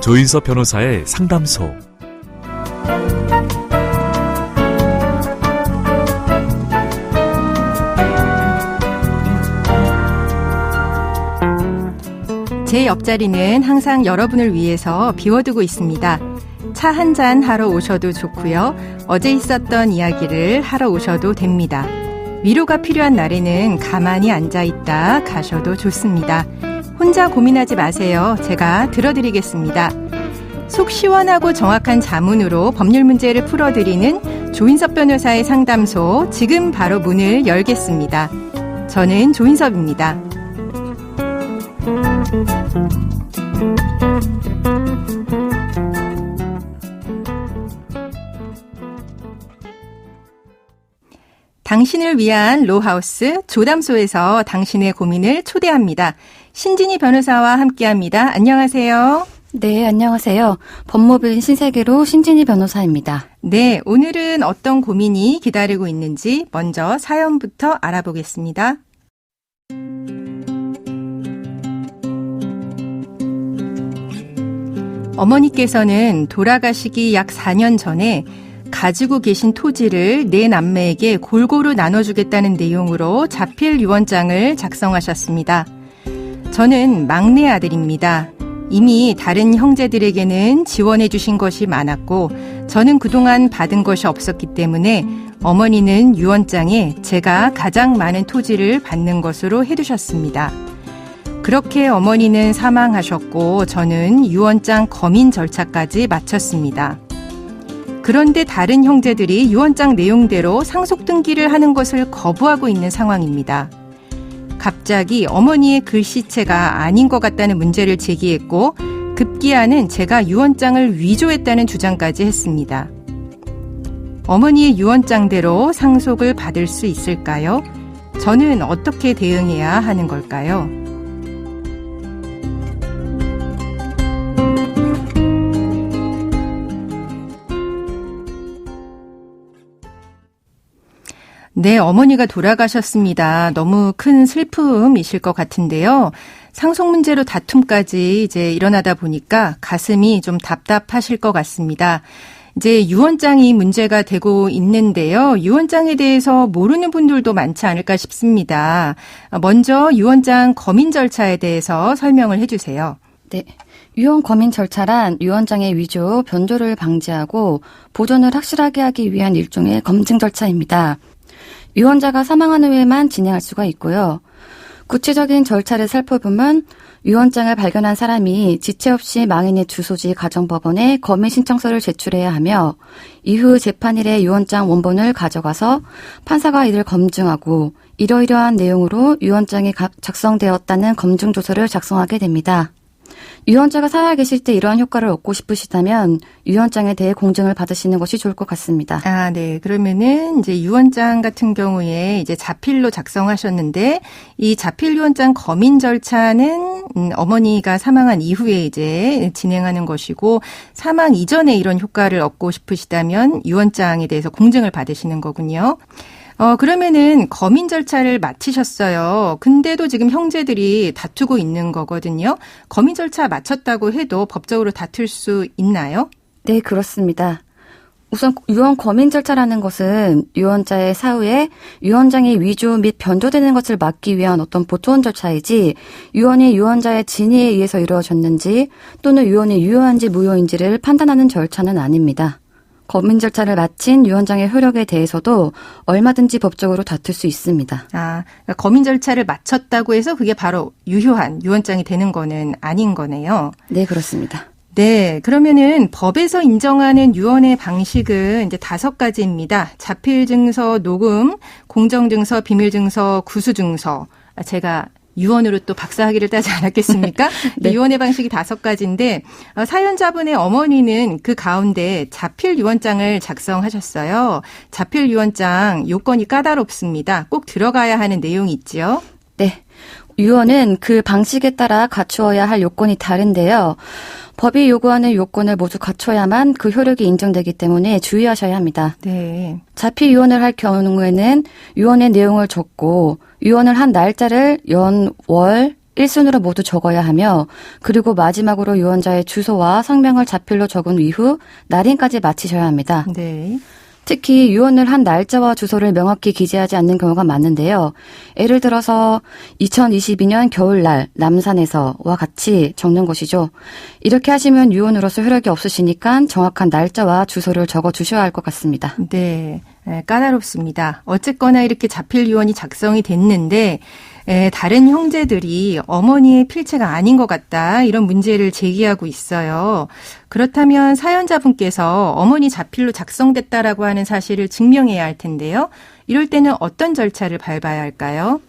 조인섭 변호사의 상담소. 제 옆자리는 항상 여러분을 위해서 비워두고 있습니다. 차 한잔 하러 오셔도 좋고요. 어제 있었던 이야기를 하러 오셔도 됩니다. 위로가 필요한 날에는 가만히 앉아있다 가셔도 좋습니다. 혼자 고민하지 마세요. 제가 들어드리겠습니다. 속 시원하고 정확한 자문으로 법률 문제를 풀어드리는 조인섭 변호사의 상담소, 지금 바로 문을 열겠습니다. 저는 조인섭입니다. 당신을 위한 로하우스 조담소에서 당신의 고민을 초대합니다. 신진희 변호사와 함께합니다. 안녕하세요. 네, 안녕하세요. 법무부인 신세계로 신진희 변호사입니다. 네, 오늘은 어떤 고민이 기다리고 있는지 먼저 사연부터 알아보겠습니다. 어머니께서는 돌아가시기 약 4년 전에 가지고 계신 토지를 네 남매에게 골고루 나눠주겠다는 내용으로 자필 유언장을 작성하셨습니다. 저는 막내 아들입니다. 이미 다른 형제들에게는 지원해 주신 것이 많았고 저는 그동안 받은 것이 없었기 때문에 어머니는 유언장에 제가 가장 많은 토지를 받는 것으로 해두셨습니다. 그렇게 어머니는 사망하셨고 저는 유언장 검인 절차까지 마쳤습니다. 그런데 다른 형제들이 유언장 내용대로 상속 등기를 하는 것을 거부하고 있는 상황입니다. 갑자기 어머니의 글씨체가 아닌 것 같다는 문제를 제기했고 급기야는 제가 유언장을 위조했다는 주장까지 했습니다. 어머니의 유언장대로 상속을 받을 수 있을까요? 저는 어떻게 대응해야 하는 걸까요? 네, 어머니가 돌아가셨습니다. 너무 큰 슬픔이실 것 같은데요. 상속 문제로 다툼까지 이제 일어나다 보니까 가슴이 좀 답답하실 것 같습니다. 이제 유언장이 문제가 되고 있는데요. 유언장에 대해서 모르는 분들도 많지 않을까 싶습니다. 먼저 유언장 검인 절차에 대해서 설명을 해주세요. 네. 유언 검인 절차란 유언장의 위조, 변조를 방지하고 보존을 확실하게 하기 위한 일종의 검증 절차입니다. 유언자가 사망한 후에만 진행할 수가 있고요. 구체적인 절차를 살펴보면 유언장을 발견한 사람이 지체 없이 망인의 주소지 가정법원에 검인 신청서를 제출해야 하며 이후 재판일에 유언장 원본을 가져가서 판사가 이를 검증하고 이러이러한 내용으로 유언장이 작성되었다는 검증조서를 작성하게 됩니다. 유언자가 살아계실 때 이러한 효과를 얻고 싶으시다면 유언장에 대해 공증을 받으시는 것이 좋을 것 같습니다. 아, 네. 그러면은 이제 유언장 같은 경우에 이제 자필로 작성하셨는데 이 자필 유언장 검인 절차는 어머니가 사망한 이후에 이제 진행하는 것이고 사망 이전에 이런 효과를 얻고 싶으시다면 유언장에 대해서 공증을 받으시는 거군요. 그러면은 검인 절차를 마치셨어요. 근데도 지금 형제들이 다투고 있는 거거든요. 검인 절차 마쳤다고 해도 법적으로 다툴 수 있나요? 네, 그렇습니다. 우선 유언 검인 절차라는 것은 유언자의 사후에 유언장이 위조 및 변조되는 것을 막기 위한 어떤 보통 절차이지 유언이 유언자의 진위에 의해서 이루어졌는지 또는 유언이 유효한지 무효인지를 판단하는 절차는 아닙니다. 검인 절차를 마친 유언장의 효력에 대해서도 얼마든지 법적으로 다툴 수 있습니다. 아, 그러니까 검인 절차를 마쳤다고 해서 그게 바로 유효한 유언장이 되는 거는 아닌 거네요. 네, 그렇습니다. 네, 그러면은 법에서 인정하는 유언의 방식은 이제 5가지입니다. 자필증서, 녹음, 공정증서, 비밀증서, 구수증서. 제가 유언으로 또 박사학위를 따지 않았겠습니까? 네. 유언의 방식이 5가지인데 사연자분의 어머니는 그 가운데 자필 유언장을 작성하셨어요. 자필 유언장 요건이 까다롭습니다. 꼭 들어가야 하는 내용이 있죠. 네. 유언은 그 방식에 따라 갖추어야 할 요건이 다른데요. 법이 요구하는 요건을 모두 갖춰야만 그 효력이 인정되기 때문에 주의하셔야 합니다. 네. 자필 유언을 할 경우에는 유언의 내용을 적고 유언을 한 날짜를 연, 월, 1순으로 모두 적어야 하며 그리고 마지막으로 유언자의 주소와 성명을 자필로 적은 이후 날인까지 마치셔야 합니다. 네. 특히 유언을 한 날짜와 주소를 명확히 기재하지 않는 경우가 많은데요. 예를 들어서 2022년 겨울날 남산에서와 같이 적는 것이죠. 이렇게 하시면 유언으로서 효력이 없으시니까 정확한 날짜와 주소를 적어주셔야 할 것 같습니다. 네. 까다롭습니다. 어쨌거나 이렇게 자필 유언이 작성이 됐는데 다른 형제들이 어머니의 필체가 아닌 것 같다 이런 문제를 제기하고 있어요. 그렇다면 사연자분께서 어머니 자필로 작성됐다라고 하는 사실을 증명해야 할 텐데요. 이럴 때는 어떤 절차를 밟아야 할까요?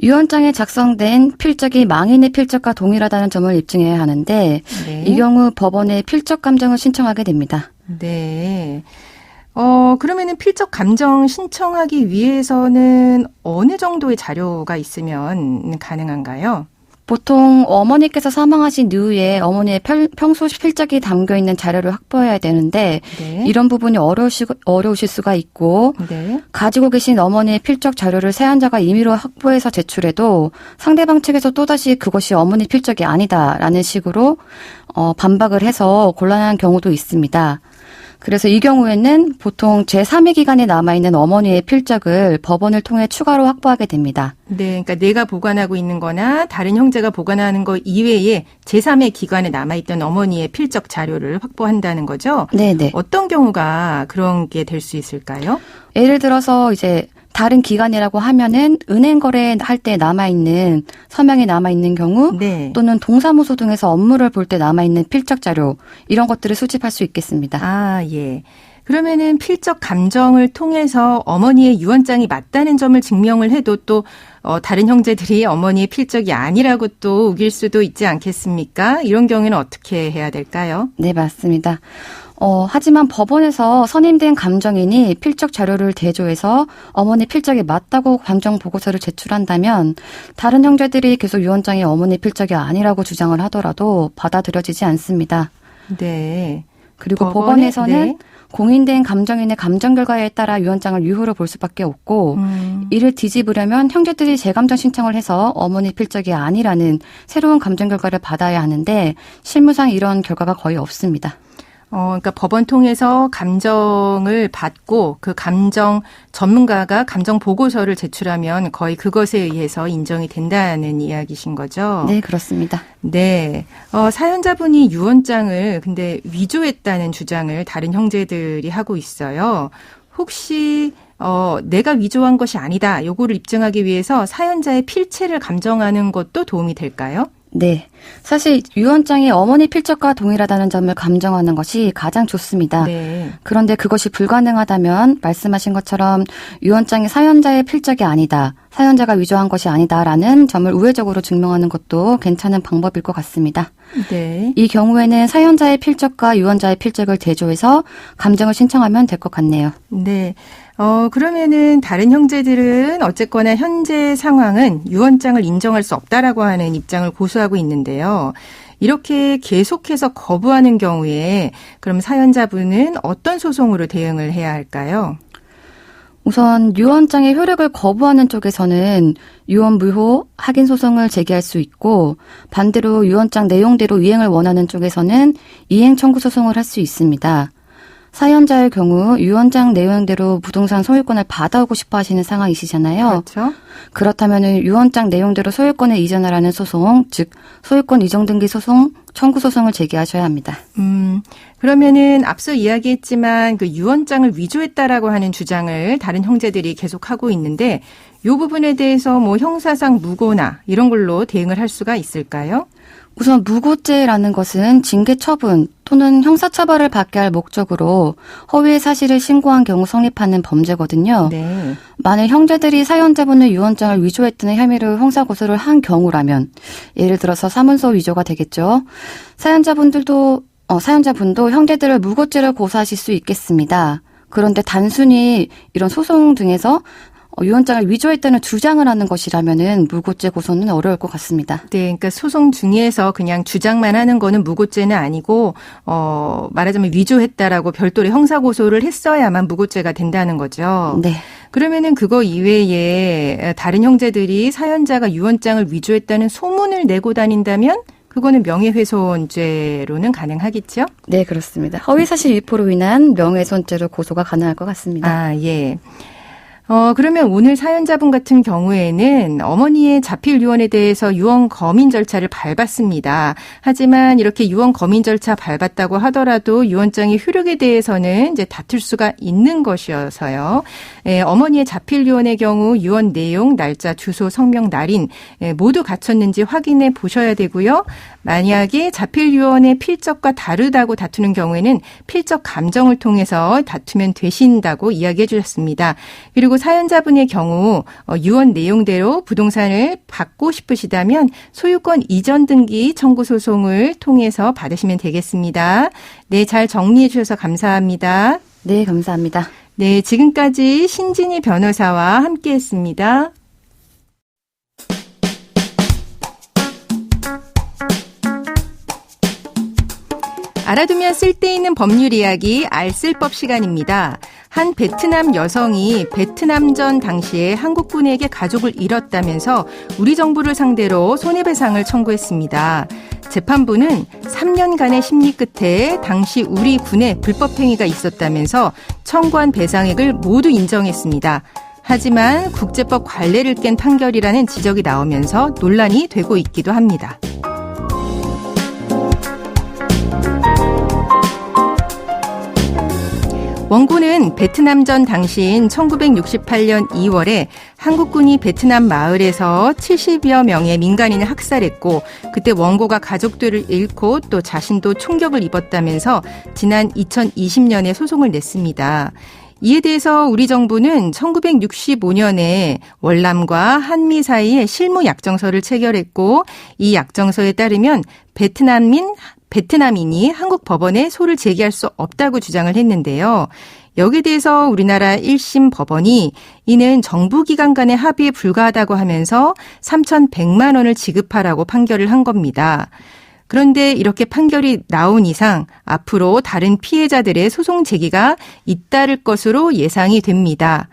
유언장에 작성된 필적이 망인의 필적과 동일하다는 점을 입증해야 하는데 네. 이 경우 법원에 필적 감정을 신청하게 됩니다. 네. 그러면은 필적 감정 신청하기 위해서는 어느 정도의 자료가 있으면 가능한가요? 보통 어머니께서 사망하신 이후에 어머니의 평소 필적이 담겨있는 자료를 확보해야 되는데 네. 이런 부분이 어려우실 수가 있고 네. 가지고 계신 어머니의 필적 자료를 사연자가 임의로 확보해서 제출해도 상대방 측에서 또다시 그것이 어머니 필적이 아니다라는 식으로 반박을 해서 곤란한 경우도 있습니다. 그래서 이 경우에는 보통 제3의 기관에 남아있는 어머니의 필적을 법원을 통해 추가로 확보하게 됩니다. 네, 그러니까 내가 보관하고 있는 거나 다른 형제가 보관하는 거 이외에 제3의 기관에 남아있던 어머니의 필적 자료를 확보한다는 거죠? 네네. 어떤 경우가 그런 게 될 수 있을까요? 예를 들어서 이제 다른 기관이라고 하면은 은행 거래할 때 남아있는 서명이 남아있는 경우 네. 또는 동사무소 등에서 업무를 볼 때 남아있는 필적 자료 이런 것들을 수집할 수 있겠습니다. 아, 예. 그러면은 필적 감정을 통해서 어머니의 유언장이 맞다는 점을 증명을 해도 또 다른 형제들이 어머니의 필적이 아니라고 또 우길 수도 있지 않겠습니까? 이런 경우에는 어떻게 해야 될까요? 네, 맞습니다. 하지만 법원에서 선임된 감정인이 필적 자료를 대조해서 어머니 필적이 맞다고 감정 보고서를 제출한다면 다른 형제들이 계속 유언장이 어머니 필적이 아니라고 주장을 하더라도 받아들여지지 않습니다. 네. 그리고 법원에서는 공인된 감정인의 감정 결과에 따라 유언장을 유효로 볼 수밖에 없고 이를 뒤집으려면 형제들이 재감정 신청을 해서 어머니 필적이 아니라는 새로운 감정 결과를 받아야 하는데 실무상 이런 결과가 거의 없습니다. 그러니까 법원 통해서 감정을 받고 그 감정 전문가가 감정 보고서를 제출하면 거의 그것에 의해서 인정이 된다는 이야기신 거죠? 네, 그렇습니다. 네. 사연자분이 유언장을 근데 위조했다는 주장을 다른 형제들이 하고 있어요. 혹시 내가 위조한 것이 아니다. 요거를 입증하기 위해서 사연자의 필체를 감정하는 것도 도움이 될까요? 네. 사실 유언장이 어머니 필적과 동일하다는 점을 감정하는 것이 가장 좋습니다. 네. 그런데 그것이 불가능하다면 말씀하신 것처럼 유언장이 사연자의 필적이 아니다. 사연자가 위조한 것이 아니다라는 점을 우회적으로 증명하는 것도 괜찮은 방법일 것 같습니다. 네. 이 경우에는 사연자의 필적과 유언자의 필적을 대조해서 감정을 신청하면 될 것 같네요. 네. 그러면은 다른 형제들은 어쨌거나 현재 상황은 유언장을 인정할 수 없다라고 하는 입장을 고수하고 있는데요. 이렇게 계속해서 거부하는 경우에 그럼 사연자분은 어떤 소송으로 대응을 해야 할까요? 우선 유언장의 효력을 거부하는 쪽에서는 유언 무효 확인 소송을 제기할 수 있고 반대로 유언장 내용대로 이행을 원하는 쪽에서는 이행 청구 소송을 할 수 있습니다. 사연자의 경우 유언장 내용대로 부동산 소유권을 받아오고 싶어 하시는 상황이시잖아요. 그렇죠. 그렇다면 유언장 내용대로 소유권을 이전하라는 소송, 즉 소유권 이전 등기 소송, 청구 소송을 제기하셔야 합니다. 그러면은 앞서 이야기했지만 그 유언장을 위조했다라고 하는 주장을 다른 형제들이 계속하고 있는데 이 부분에 대해서 뭐 형사상 무고나 이런 걸로 대응을 할 수가 있을까요? 우선 무고죄라는 것은 징계 처분 또는 형사처벌을 받게 할 목적으로 허위의 사실을 신고한 경우 성립하는 범죄거든요. 네. 만약 형제들이 사연자분의 유언장을 위조했다는 혐의로 형사고소를 한 경우라면 예를 들어서 사문서 위조가 되겠죠. 사연자분도 형제들을 무고죄로 고소하실 수 있겠습니다. 그런데 단순히 이런 소송 등에서 유언장을 위조했다는 주장을 하는 것이라면은 무고죄 고소는 어려울 것 같습니다. 네, 그러니까 소송 중에서 그냥 주장만 하는 거는 무고죄는 아니고 말하자면 위조했다라고 별도로 형사 고소를 했어야만 무고죄가 된다는 거죠. 네. 그러면은 그거 이외에 다른 형제들이 사연자가 유언장을 위조했다는 소문을 내고 다닌다면 그거는 명예훼손죄로는 가능하겠죠? 네, 그렇습니다. 허위사실 유포로 인한 명예훼손죄로 고소가 가능할 것 같습니다. 아, 예. 그러면 오늘 사연자분 같은 경우에는 어머니의 자필 유언에 대해서 유언 검인 절차를 밟았습니다. 하지만 이렇게 유언 검인 절차 밟았다고 하더라도 유언장의 효력에 대해서는 이제 다툴 수가 있는 것이어서요. 어머니의 자필 유언의 경우 유언 내용, 날짜, 주소, 성명, 날인 모두 갖췄는지 확인해 보셔야 되고요. 만약에 자필 유언의 필적과 다르다고 다투는 경우에는 필적 감정을 통해서 다투면 되신다고 이야기해 주셨습니다. 그리고 사연자분의 경우 유언 내용대로 부동산을 받고 싶으시다면 소유권 이전 등기 청구 소송을 통해서 받으시면 되겠습니다. 네, 잘 정리해 주셔서 감사합니다. 네, 감사합니다. 네, 지금까지 신진희 변호사와 함께했습니다. 알아두면 쓸데있는 법률 이야기 알쓸법 시간입니다. 한 베트남 여성이 베트남전 당시에 한국군에게 가족을 잃었다면서 우리 정부를 상대로 손해배상을 청구했습니다. 재판부는 3년간의 심리 끝에 당시 우리 군에 불법행위가 있었다면서 청구한 배상액을 모두 인정했습니다. 하지만 국제법 관례를 깬 판결이라는 지적이 나오면서 논란이 되고 있기도 합니다. 원고는 베트남전 당시인 1968년 2월에 한국군이 베트남 마을에서 70여 명의 민간인을 학살했고 그때 원고가 가족들을 잃고 또 자신도 총격을 입었다면서 지난 2020년에 소송을 냈습니다. 이에 대해서 우리 정부는 1965년에 월남과 한미 사이에 실무 약정서를 체결했고 이 약정서에 따르면 베트남인이 한국 법원에 소를 제기할 수 없다고 주장을 했는데요. 여기에 대해서 우리나라 1심 법원이 이는 정부기관 간의 합의에 불과하다고 하면서 3,100만 원을 지급하라고 판결을 한 겁니다. 그런데 이렇게 판결이 나온 이상 앞으로 다른 피해자들의 소송 제기가 잇따를 것으로 예상이 됩니다.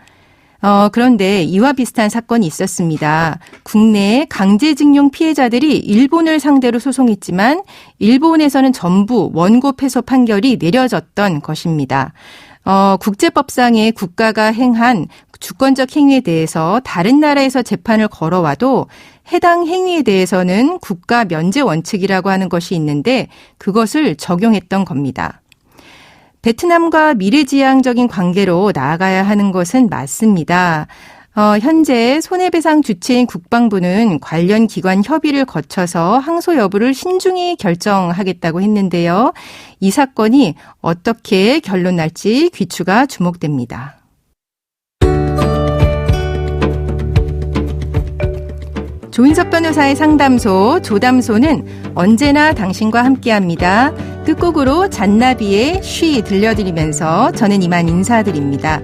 그런데 이와 비슷한 사건이 있었습니다. 국내의 강제징용 피해자들이 일본을 상대로 소송했지만 일본에서는 전부 원고 패소 판결이 내려졌던 것입니다. 국제법상의 국가가 행한 주권적 행위에 대해서 다른 나라에서 재판을 걸어와도 해당 행위에 대해서는 국가 면제 원칙이라고 하는 것이 있는데 그것을 적용했던 겁니다. 베트남과 미래지향적인 관계로 나아가야 하는 것은 맞습니다. 현재 손해배상 주체인 국방부는 관련 기관 협의를 거쳐서 항소 여부를 신중히 결정하겠다고 했는데요. 이 사건이 어떻게 결론 날지 귀추가 주목됩니다. 조인석 변호사의 상담소, 조담소는 언제나 당신과 함께합니다. 끝곡으로 잔나비의 쉬 들려드리면서 저는 이만 인사드립니다.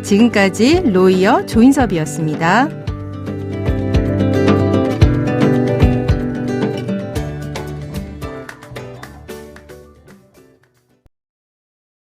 지금까지 로이어 조인섭이었습니다.